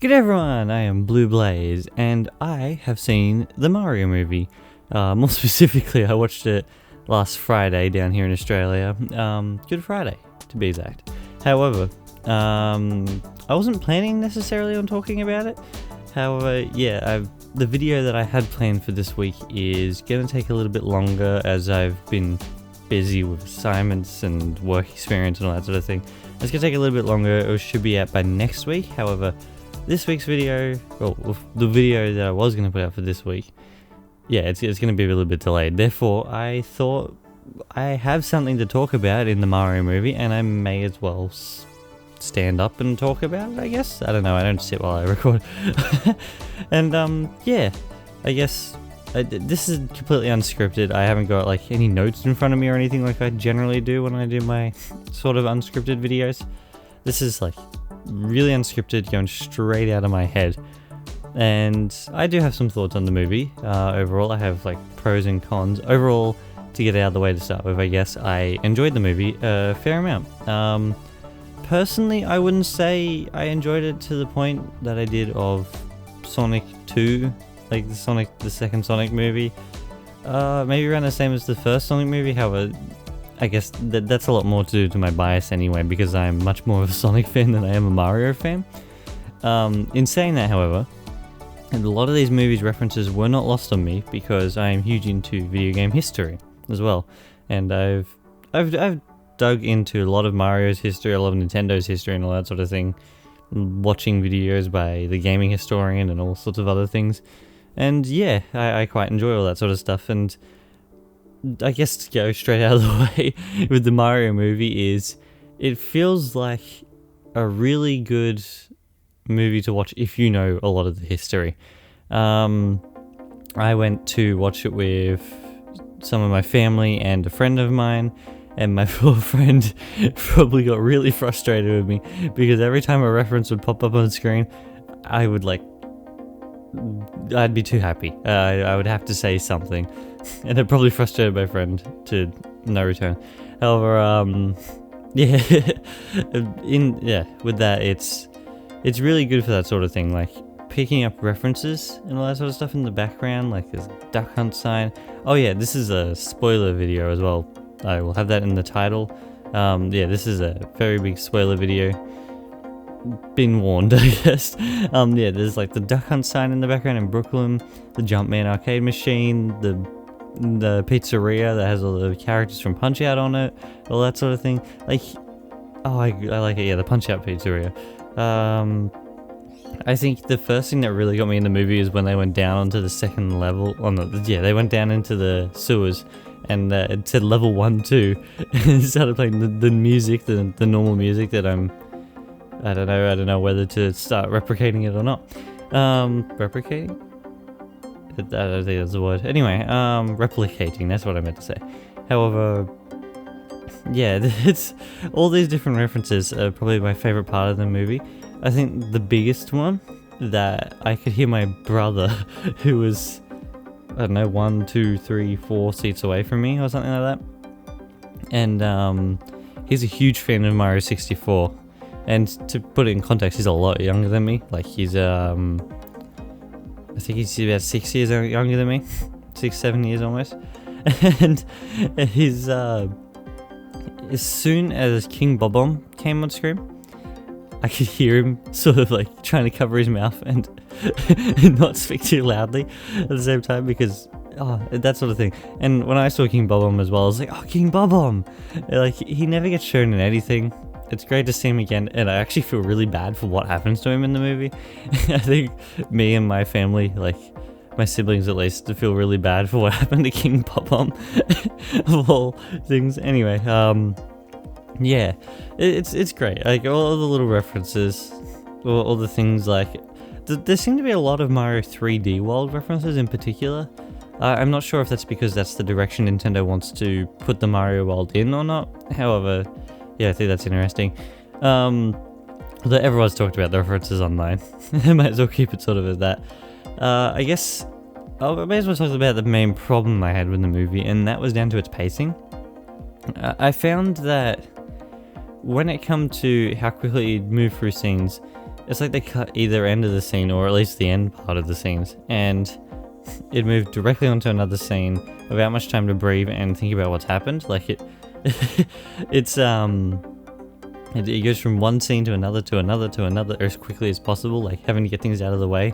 Good everyone, I am BlueBlaze, and I have seen the Mario movie. More specifically, I watched it last Friday down here in Australia. Good Friday, to be exact. However, I wasn't planning necessarily on talking about it. However, the video that I had planned for this week is going to take a little bit longer as I've been busy with assignments and work experience and all that sort of thing. It's going to take a little bit longer. It should be out by next week. However, this week's video, well, the video that I was going to put out for this week, it's going to be a little bit delayed. Therefore, I thought I have something to talk about in the Mario movie, and I may as well stand up and talk about it, I guess. I don't know, I don't sit while I record. And, I guess this is completely unscripted. I haven't got, like, any notes in front of me or anything like I generally do when I do my sort of unscripted videos. This is, like, really unscripted, going straight out of my head. And I do have some thoughts on the movie. Overall, I have, like, pros and cons. Overall, to get it out of the way to start with, I guess, I enjoyed the movie a fair amount. Personally, I wouldn't say I enjoyed it to the point that I did of Sonic 2, like the second Sonic movie. Maybe around the same as the first Sonic movie. However, I guess that's a lot more to do to my bias anyway, because I'm much more of a Sonic fan than I am a Mario fan. In saying that, however, a lot of these movies' references were not lost on me because I am huge into video game history as well, and I've dug into a lot of Mario's history, a lot of Nintendo's history, and all that sort of thing, watching videos by the gaming historian and all sorts of other things. And yeah, I quite enjoy all that sort of stuff. And I guess to go straight out of the way with the Mario movie is, it feels like a really good movie to watch if you know a lot of the history. I went to watch it with some of my family and a friend of mine, and my poor friend probably got really frustrated with me because every time a reference would pop up on the screen, I'd be too happy. I would have to say something, and it probably frustrated my friend to no return. However, with that, it's really good for that sort of thing, like picking up references and all that sort of stuff in the background, like this duck hunt sign. Oh yeah, this is a spoiler video as well. I will have that in the title. This is a very big spoiler video. Been warned, I guess. There's like the duck hunt sign in the background in Brooklyn, the Jumpman arcade machine, the pizzeria that has all the characters from Punch-Out on it, all that sort of thing. Like, I like it. Yeah, the Punch-Out pizzeria. I think the first thing that really got me in the movie is when they went down onto the second level. They went down into the sewers, and it said level 1, 2, and it started playing the music, the normal music that I don't know whether to start replicating it or not. Replicating? I don't think that's the word. Anyway, replicating, that's what I meant to say. However, yeah, it's all these different references are probably my favorite part of the movie. I think the biggest one that I could hear my brother, who was, I don't know, 1, 2, 3, 4 seats away from me or something like that. And he's a huge fan of Mario 64. And to put it in context, he's a lot younger than me. Like, he's, I think he's about 6 years younger than me. 6, 7 years almost. And he's, as soon as King Bob-omb came on screen, I could hear him sort of like trying to cover his mouth and not speak too loudly at the same time, because that sort of thing. And when I saw King Bob-omb as well, I was like, oh, King Bob-omb! Like, he never gets shown in anything. It's great to see him again, and I actually feel really bad for what happens to him in the movie. I think me and my family, like my siblings at least, feel really bad for what happened to King Bob-omb of all things. Anyway, it's great. Like, all the little references, all the things, like there seem to be a lot of Mario 3D World references in particular. I'm not sure if that's because that's the direction Nintendo wants to put the Mario World in or not. However, yeah, I think that's interesting. Although everyone's talked about the references online, I might as well keep it sort of as that. I guess I may as well talk about the main problem I had with the movie, and that was down to its pacing. I found that when it come to how quickly it moved through scenes, it's like they cut either end of the scene, or at least the end part of the scenes, and it moved directly onto another scene without much time to breathe and think about what's happened. Like it it goes from one scene to another to another to another as quickly as possible, like having to get things out of the way.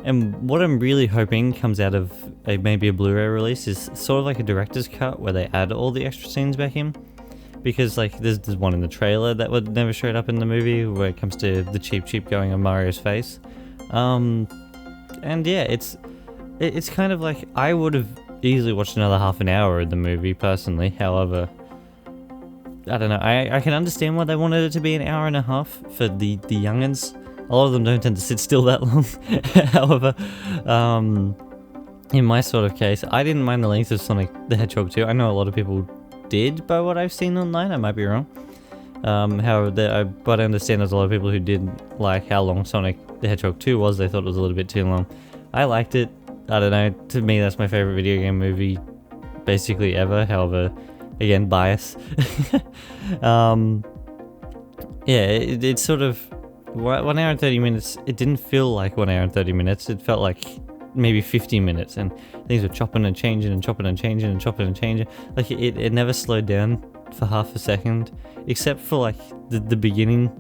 And what I'm really hoping comes out of maybe a Blu-ray release is sort of like a director's cut where they add all the extra scenes back in. Because like there's one in the trailer that would never showed up in the movie where it comes to the cheap going on Mario's face. And yeah, it's kind of like I would have easily watched another half an hour of the movie personally. However, I don't know. I can understand why they wanted it to be an hour and a half for the youngins. A lot of them don't tend to sit still that long. However, in my sort of case, I didn't mind the length of Sonic the Hedgehog 2. I know a lot of people did, by what I've seen online. I might be wrong. However, but I understand there's a lot of people who didn't like how long Sonic the Hedgehog 2 was. They thought it was a little bit too long. I liked it. I don't know. To me, that's my favorite video game movie, basically ever. However, again, bias. Yeah, it's sort of 1 hour and 30 minutes. It didn't feel like 1 hour and 30 minutes. It felt like maybe 50 minutes, and things were chopping and changing and chopping and changing and chopping and changing. Like it never slowed down for half a second, except for like the beginning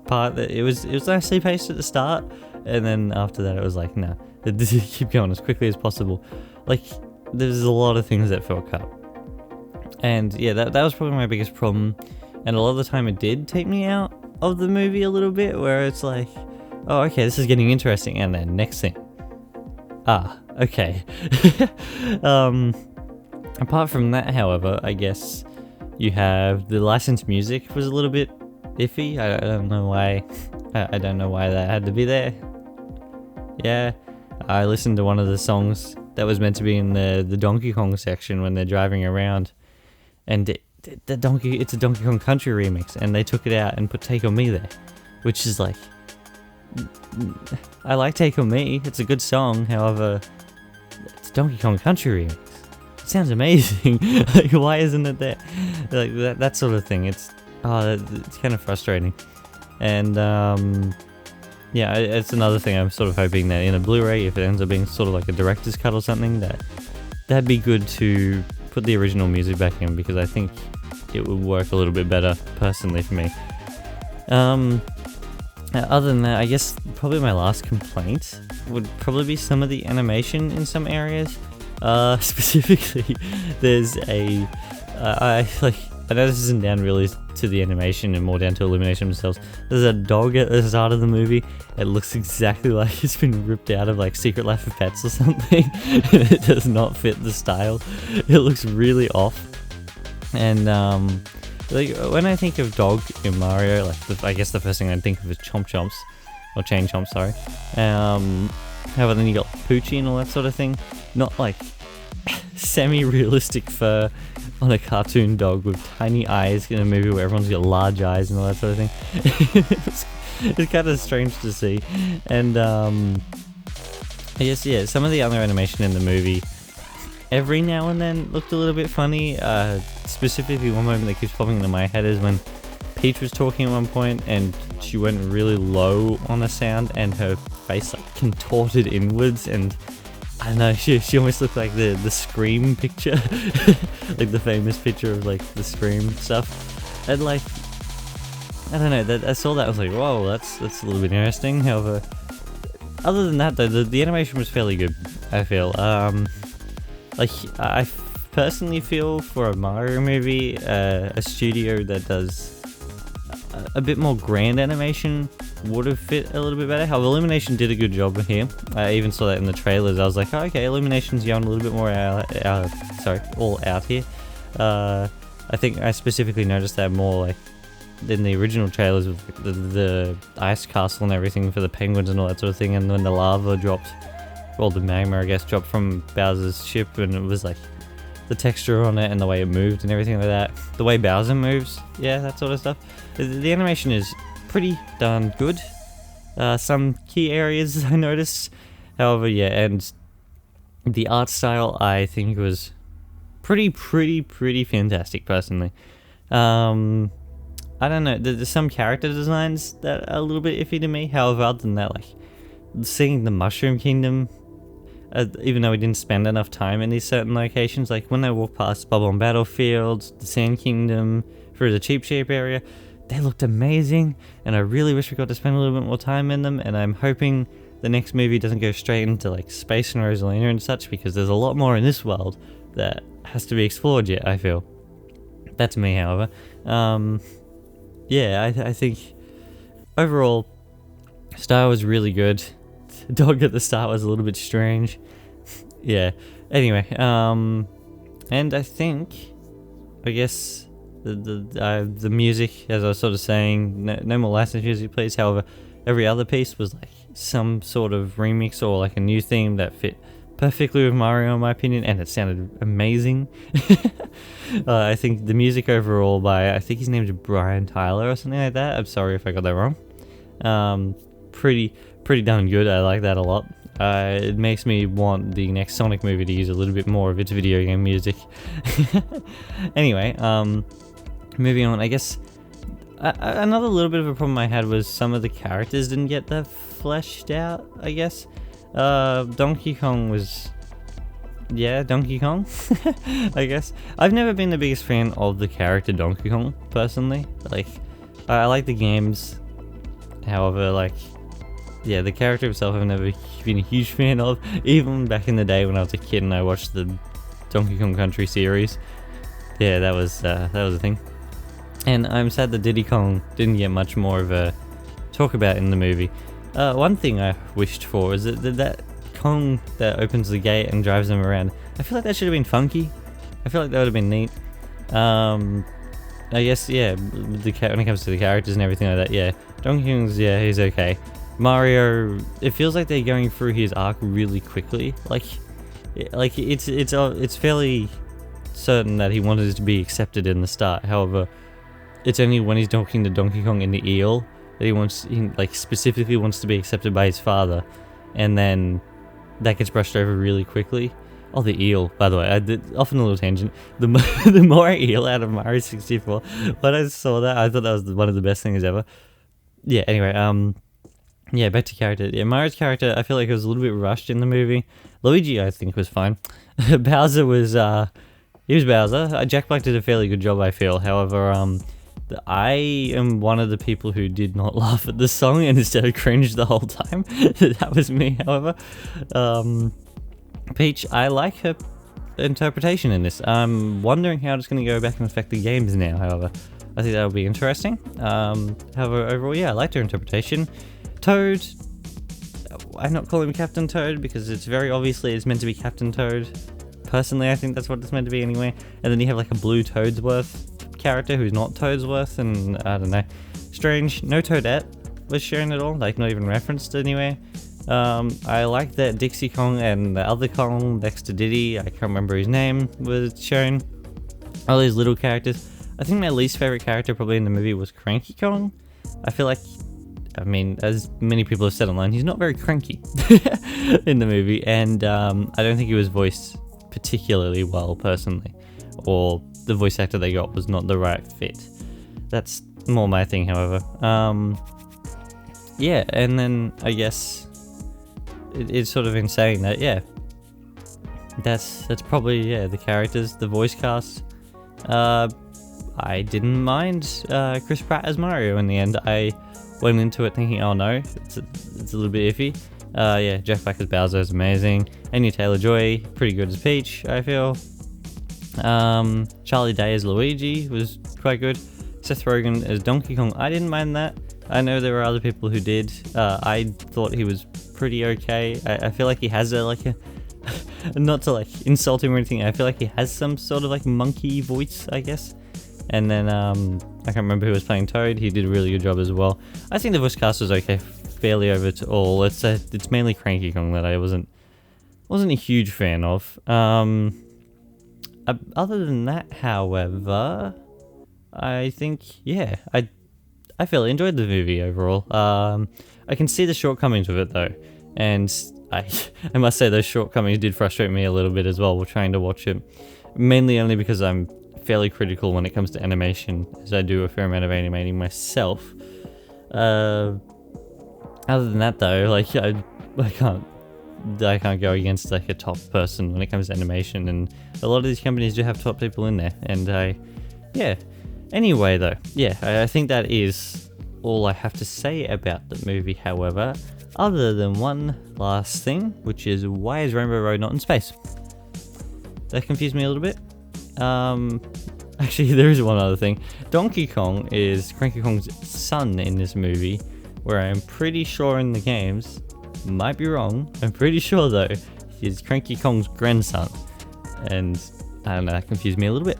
part. That it was nicely paced at the start, and then after that it was like, nah, keep going as quickly as possible. Like there's a lot of things that felt cut, and yeah, that was probably my biggest problem. And a lot of the time it did take me out of the movie a little bit, where it's like, oh, okay, this is getting interesting, and then next thing, okay. Apart from that, however, I guess you have the licensed music was a little bit iffy. I don't know why. I don't know why that had to be there. Yeah, I listened to one of the songs that was meant to be in the Donkey Kong section when they're driving around, and it's a Donkey Kong Country remix, and they took it out and put Take On Me there, which is like, I like Take On Me, it's a good song. However, it's Donkey Kong Country remix. It sounds amazing. Like, why isn't it there? Like that sort of thing. It's kind of frustrating. And yeah, it's another thing I'm sort of hoping that in a Blu-ray, if it ends up being sort of like a director's cut or something, that'd be good to put the original music back in, because I think it would work a little bit better personally for me. Other than that, I guess probably my last complaint would probably be some of the animation in some areas. Specifically, there's I know this isn't down really to the animation and more down to Illumination themselves. There's a dog at the start of the movie. It looks exactly like it's been ripped out of like Secret Life of Pets or something. It does not fit the style. It looks really off. And like when I think of dog in Mario, like I guess the first thing I think of is Chomp Chomps, or Chain Chomp, sorry. However, then you got Poochie and all that sort of thing. Not like semi-realistic fur on a cartoon dog with tiny eyes in a movie where everyone's got large eyes and all that sort of thing. It's kind of strange to see. And I guess, yeah, some of the other animation in the movie every now and then looked a little bit funny. Specifically, one moment that keeps popping into my head is when Peach was talking at one point and she went really low on a sound and her face like contorted inwards, and I don't know, she almost looked like the Scream picture. Like the famous picture of like the Scream stuff. And like, I don't know, I saw that, I was like, whoa, that's a little bit interesting. However, other than that though, the animation was fairly good, I feel. Like, I personally feel for a Mario movie, a studio that does a bit more grand animation would have fit a little bit better. However, Illumination did a good job here. I even saw that in the trailers. I was like, oh, okay, Illumination's going a little bit more all out here. I think I specifically noticed that more like in the original trailers with the ice castle and everything for the penguins and all that sort of thing, and when the lava dropped, well, the magma, I guess, dropped from Bowser's ship, and it was like the texture on it and the way it moved and everything like that. The way Bowser moves, yeah, that sort of stuff. The animation is pretty darn good. Some key areas I noticed. However, yeah, and the art style I think was pretty fantastic personally. I don't know. There's some character designs that are a little bit iffy to me. However, other than that, like seeing the Mushroom Kingdom, even though we didn't spend enough time in these certain locations, like when I walked past Bubble and Battlefield, the Sand Kingdom, through the Cheap Shape area, they looked amazing, and I really wish we got to spend a little bit more time in them. And I'm hoping the next movie doesn't go straight into like space and Rosalina and such, because there's a lot more in this world that has to be explored yet, I feel. That's me, however. Yeah, I think overall, Star was really good. The dog at the start was a little bit strange. Yeah. Anyway, and I think, I guess the music, as I was sort of saying, no more licensed music, please. However, every other piece was like some sort of remix or like a new theme that fit perfectly with Mario, in my opinion, and it sounded amazing. I think the music overall by, I think his name's Brian Tyler or something like that. I'm sorry if I got that wrong. Pretty darn good. I like that a lot. It makes me want the next Sonic movie to use a little bit more of its video game music. Anyway, moving on. I guess another little bit of a problem I had was some of the characters didn't get that fleshed out, I guess. Donkey Kong was... yeah, Donkey Kong, I guess. I've never been the biggest fan of the character Donkey Kong, personally. Like, I like the games. However, like, yeah, the character himself I've never been a huge fan of. Even back in the day when I was a kid and I watched the Donkey Kong Country series. Yeah, that was a thing. And I'm sad that Diddy Kong didn't get much more of a talk about in the movie. One thing I wished for is that Kong that opens the gate and drives them around. I feel like that should have been funky. I feel like that would have been neat. I guess, yeah, when it comes to the characters and everything like that, yeah. Donkey Kong's, yeah, he's okay. Mario, it feels like they're going through his arc really quickly. Like it's fairly certain that he wanted to be accepted in the start. However, it's only when he's talking to Donkey Kong in the eel that he like specifically wants to be accepted by his father, and then that gets brushed over really quickly. Oh, the eel, by the way, often a little tangent. The more eel out of Mario 64, when I saw that, I thought that was one of the best things ever. Yeah, anyway, yeah, back to character. Yeah, Mario's character, I feel like it was a little bit rushed in the movie. Luigi, I think, was fine. Bowser was, he was Bowser. Jack Black did a fairly good job, I feel. However, I am one of the people who did not laugh at the song and instead cringed the whole time. That was me, however. Peach, I like her interpretation in this. I'm wondering how it's going to go back and affect the games now, however. I think that'll be interesting. However, overall, yeah, I liked her interpretation. Toad, I'm not calling him Captain Toad because it's very obviously it's meant to be Captain Toad. Personally, I think that's what it's meant to be anyway. And then you have like a blue Toadsworth character who's not Toadsworth, and I don't know. Strange. No Toadette was shown at all, like not even referenced anywhere. I like that Dixie Kong and the other Kong next to Diddy, I can't remember his name, was shown. All these little characters. I think my least favorite character probably in the movie was Cranky Kong. I feel like, I mean, as many people have said online, he's not very cranky in the movie, and I don't think he was voiced particularly well, personally. Or the voice actor they got was not the right fit. That's more my thing, however. Yeah, and then I guess it's sort of insane that, yeah, that's probably, yeah, the characters, the voice cast. I didn't mind Chris Pratt as Mario in the end. I went into it thinking, oh no, it's a little bit iffy. Yeah, Jack Black as Bowser is amazing. Anya Taylor-Joy, pretty good as Peach, I feel. Charlie Day as Luigi was quite good. Seth Rogen as Donkey Kong, I didn't mind that. I know there were other people who did. I thought he was pretty okay. I feel like he has a not to like insult him or anything, I feel like he has some sort of like monkey voice, I guess. And then I can't remember who was playing Toad. He did a really good job as well. I think the voice cast was okay, fairly overall. It's mainly Cranky Kong that I wasn't a huge fan of. Other than that, however, I think, yeah, I fairly enjoyed the movie overall. I can see the shortcomings of it though, and I must say those shortcomings did frustrate me a little bit as well while trying to watch it. Mainly only because I'm fairly critical when it comes to animation, as I do a fair amount of animating myself. Other than that though, like I can't go against like a top person when it comes to animation, and a lot of these companies do have top people in there, and yeah. Anyway though, yeah, I think that is all I have to say about the movie, however, other than one last thing, which is, why is Rainbow Road not in space? That confused me a little bit. Actually, there is one other thing. Donkey Kong is Cranky Kong's son in this movie, where I'm pretty sure in the games, might be wrong, I'm pretty sure though, he's Cranky Kong's grandson. And I don't know, that confused me a little bit.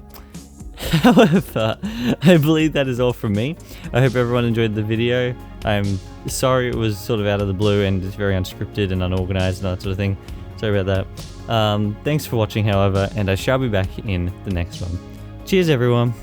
However, I believe that is all from me. I hope everyone enjoyed the video. I'm sorry it was sort of out of the blue and it's very unscripted and unorganized and that sort of thing. Sorry about that. Thanks for watching, however, and I shall be back in the next one. Cheers, everyone.